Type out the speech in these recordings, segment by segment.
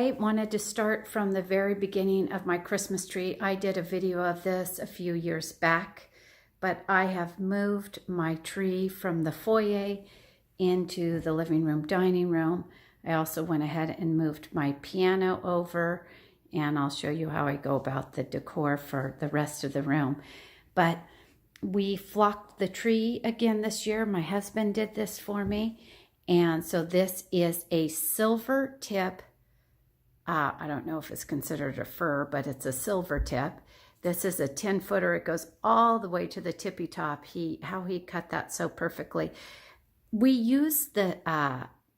I wanted to start from the very beginning of my Christmas tree. I did a video of this a few years back, but I have moved my tree from the foyer into the living room, dining room. I also went ahead and moved my piano over, and I'll show you how I go about the decor for the rest of the room. But we flocked the tree again this year. My husband did this for me. And so this is a silver tip. I don't know if it's considered a fir, but it's a silver tip. This is a 10-footer. It goes all the way to the tippy top. How he cut that so perfectly. We used the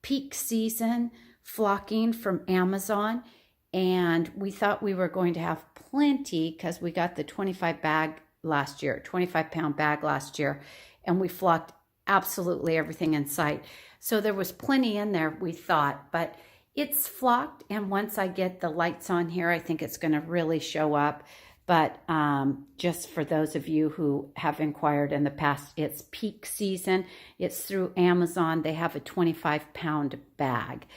peak season flocking from Amazon, and we thought we were going to have plenty because we got the 25 pound bag last year, and we flocked absolutely everything in sight. So there was plenty in there, we thought, but it's flocked, and once I get the lights on here, I think it's going to really show up. But just for those of you who have inquired in the past, it's peak season. It's through Amazon. They have a 25-pound bag,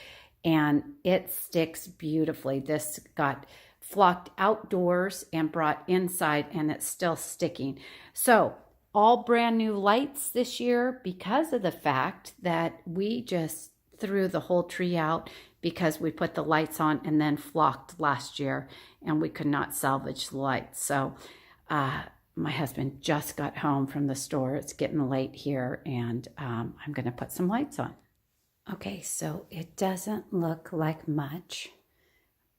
and it sticks beautifully. This got flocked outdoors and brought inside, and it's still sticking. So all brand new lights this year because of the fact that we just threw the whole tree out because we put the lights on and then flocked last year, and we could not salvage the lights. So my husband just got home from the store. It's getting late here, and I'm going to put some lights on. Okay, so it doesn't look like much,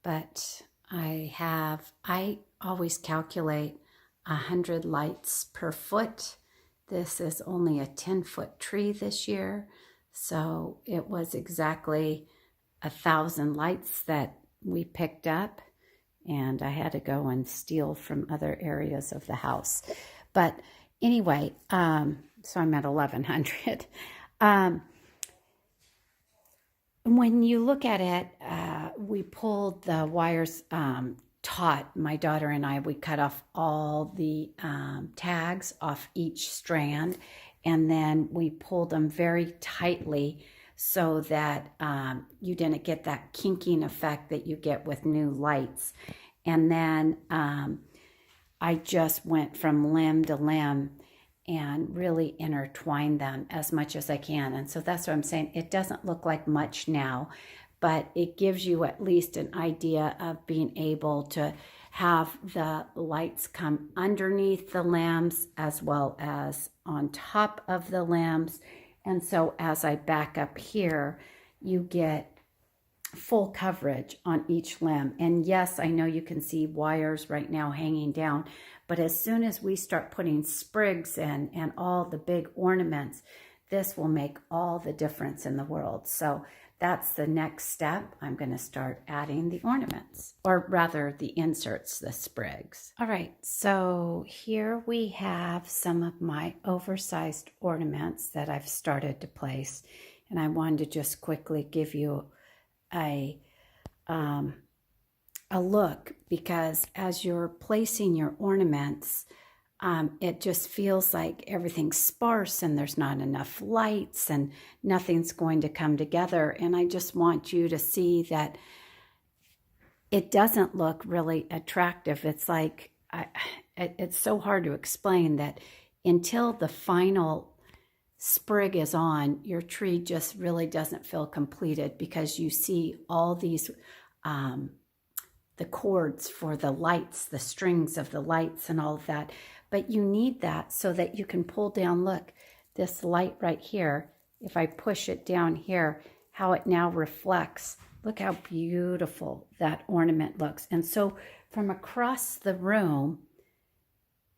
but I always calculate 100 lights per foot. This is only a 10-foot tree this year, so it was exactly 1,000 lights that we picked up, and I had to go and steal from other areas of the house. But anyway, so I'm at 1,100. When you look at it, we pulled the wires taut. My daughter and I, we cut off all the tags off each strand, and then we pulled them very tightly so that you didn't get that kinking effect that you get with new lights. And then I just went from limb to limb and really intertwine them as much as I can. And so that's what I'm saying. It doesn't look like much now, but it gives you at least an idea of being able to have the lights come underneath the limbs as well as on top of the limbs. And so as I back up here, you get full coverage on each limb. And yes, I know you can see wires right now hanging down, but as soon as we start putting sprigs in and all the big ornaments, this will make all the difference in the world. So that's the next step. I'm going to start adding the ornaments, or rather the inserts, the sprigs. All right, so here we have some of my oversized ornaments that I've started to place. And I wanted to just quickly give you a look, because as you're placing your ornaments, it just feels like everything's sparse and there's not enough lights and nothing's going to come together. And I just want you to see that it doesn't look really attractive. It's like, it's so hard to explain that until the final sprig is on, your tree just really doesn't feel completed, because you see all these the cords for the lights, the strings of the lights and all of that. But you need that so that you can pull down, look, this light right here. If I push it down here, how it now reflects. Look how beautiful that ornament looks. And so from across the room,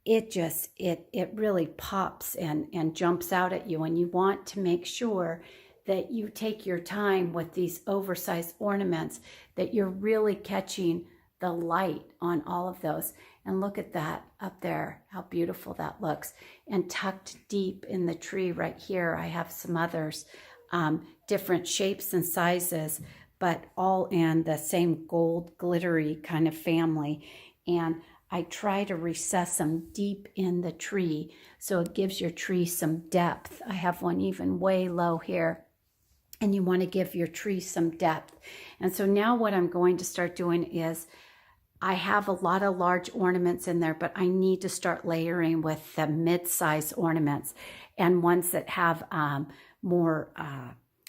it really pops and jumps out at you. And you want to make sure that you take your time with these oversized ornaments, that you're really catching the light on all of those. And look at that up there, how beautiful that looks. And tucked deep in the tree right here, I have some others, different shapes and sizes, but all in the same gold glittery kind of family. And I try to recess them deep in the tree so it gives your tree some depth. I have one even way low here. and you want to give your tree some depth. And so now what I'm going to start doing is, I have a lot of large ornaments in there, but I need to start layering with the mid-size ornaments and ones that have more,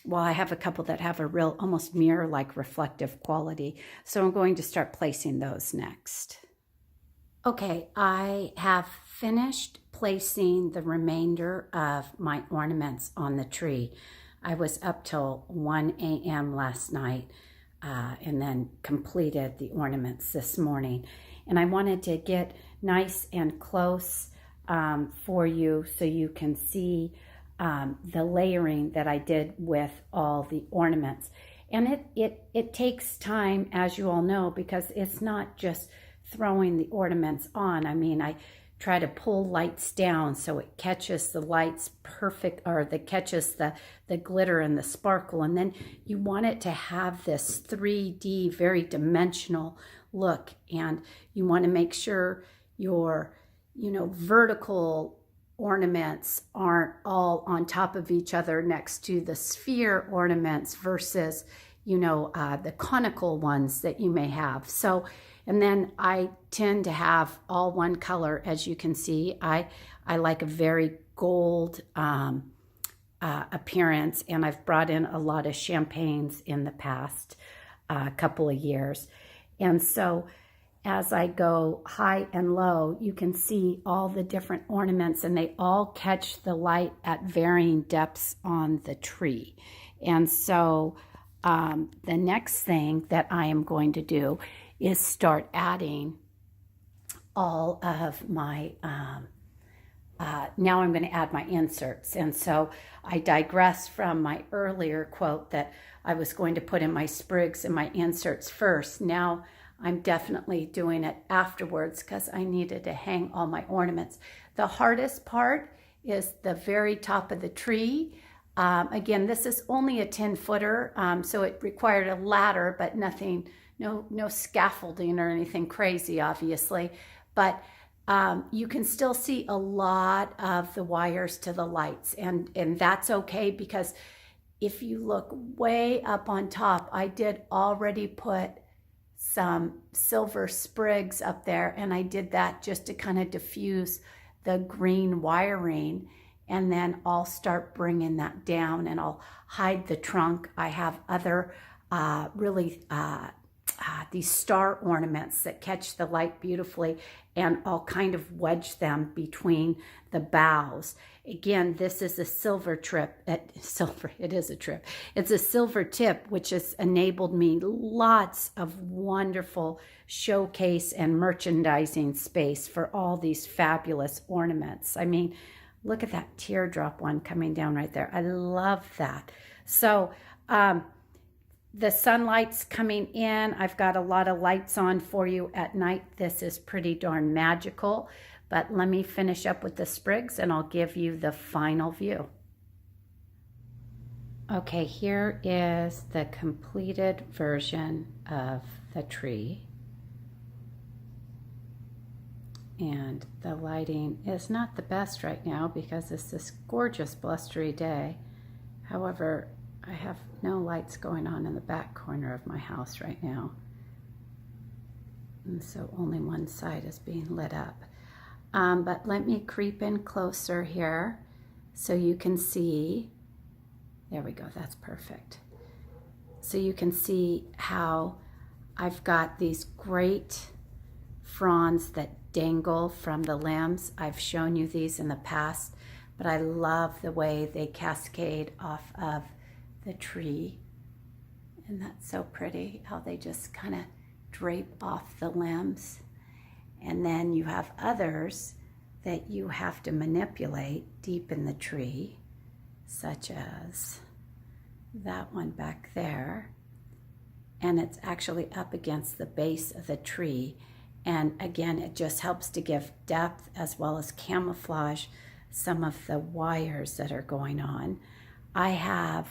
well, I have a couple that have a real almost mirror-like reflective quality. So I'm going to start placing those next. Okay, I have finished placing the remainder of my ornaments on the tree. I was up till 1 a.m. last night and then completed the ornaments this morning. And I wanted to get nice and close for you so you can see the layering that I did with all the ornaments. And it takes time, as you all know, because it's not just throwing the ornaments on. I mean, I try to pull lights down so it catches the lights perfect, or that catches the glitter and the sparkle. And then you want it to have this 3D, very dimensional look. And you want to make sure your, vertical ornaments aren't all on top of each other next to the sphere ornaments versus, the conical ones that you may have. So, and then I tend to have all one color, as you can see. I like a very gold appearance, and I've brought in a lot of champagnes in the past couple of years. And so as I go high and low, you can see all the different ornaments, and they all catch the light at varying depths on the tree. And so the next thing that I am going to do is start adding all of my, now I'm going to add my inserts. And so I digress from my earlier quote that I was going to put in my sprigs and my inserts first. Now I'm definitely doing it afterwards because I needed to hang all my ornaments. The hardest part is the very top of the tree. Again, this is only a 10-footer, so it required a ladder, but nothing, no scaffolding or anything crazy, obviously. But you can still see a lot of the wires to the lights, and that's okay, because if you look way up on top, I did already put some silver sprigs up there, and I did that just to kind of diffuse the green wiring. And then I'll start bringing that down, and I'll hide the trunk. I have other these star ornaments that catch the light beautifully, and I'll kind of wedge them between the boughs. Again, this is a silver trip. It is a trip. It's a silver tip, which has enabled me lots of wonderful showcase and merchandising space for all these fabulous ornaments. I mean, look at that teardrop one coming down right there. I love that. So the sunlight's coming in. I've got a lot of lights on for you at night. This is pretty darn magical. But let me finish up with the sprigs and I'll give you the final view. Okay, here is the completed version of the tree. And the lighting is not the best right now because it's this gorgeous blustery day. However, I have no lights going on in the back corner of my house right now. And so only one side is being lit up. But let me creep in closer here so you can see. There we go, that's perfect. So you can see how I've got these great fronds that dangle from the limbs. I've shown you these in the past, but I love the way they cascade off of the tree. And that's so pretty, how they just kind of drape off the limbs. And then you have others that you have to manipulate deep in the tree, such as that one back there. And it's actually up against the base of the tree. And again, it just helps to give depth as well as camouflage some of the wires that are going on. I have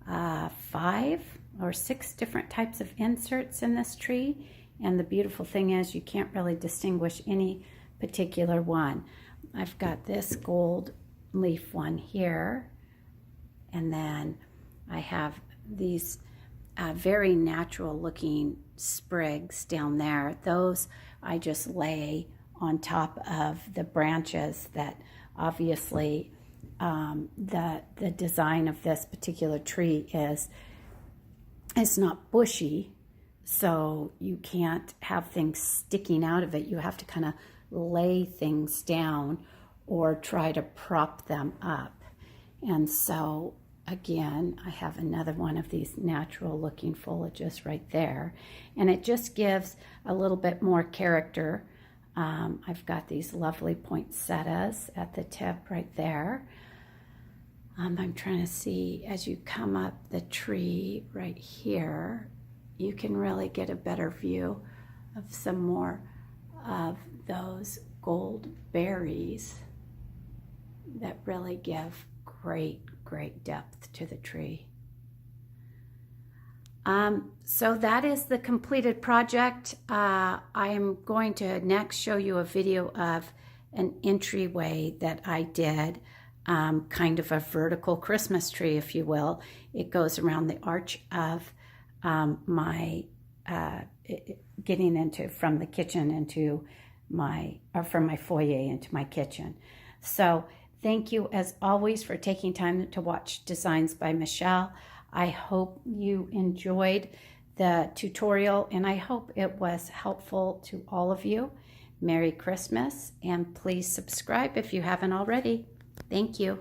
5 or 6 different types of inserts in this tree. And the beautiful thing is you can't really distinguish any particular one. I've got this gold leaf one here. And then I have these very natural looking sprigs down there. Those I just lay on top of the branches that obviously the design of this particular tree is not bushy, so you can't have things sticking out of it. You have to kind of lay things down or try to prop them up. And so again, I have another one of these natural looking foliages right there, and it just gives a little bit more character. I've got these lovely poinsettias at the tip right there. I'm trying to see, as you come up the tree right here, you can really get a better view of some more of those gold berries that really give great depth to the tree. So that is the completed project. I am going to next show you a video of an entryway that I did, kind of a vertical Christmas tree, if you will. It goes around the arch of my getting into from the kitchen into from my foyer into my kitchen. So thank you as always for taking time to watch Designs by Michelle. I hope you enjoyed the tutorial, and I hope it was helpful to all of you. Merry Christmas, and please subscribe if you haven't already. Thank you.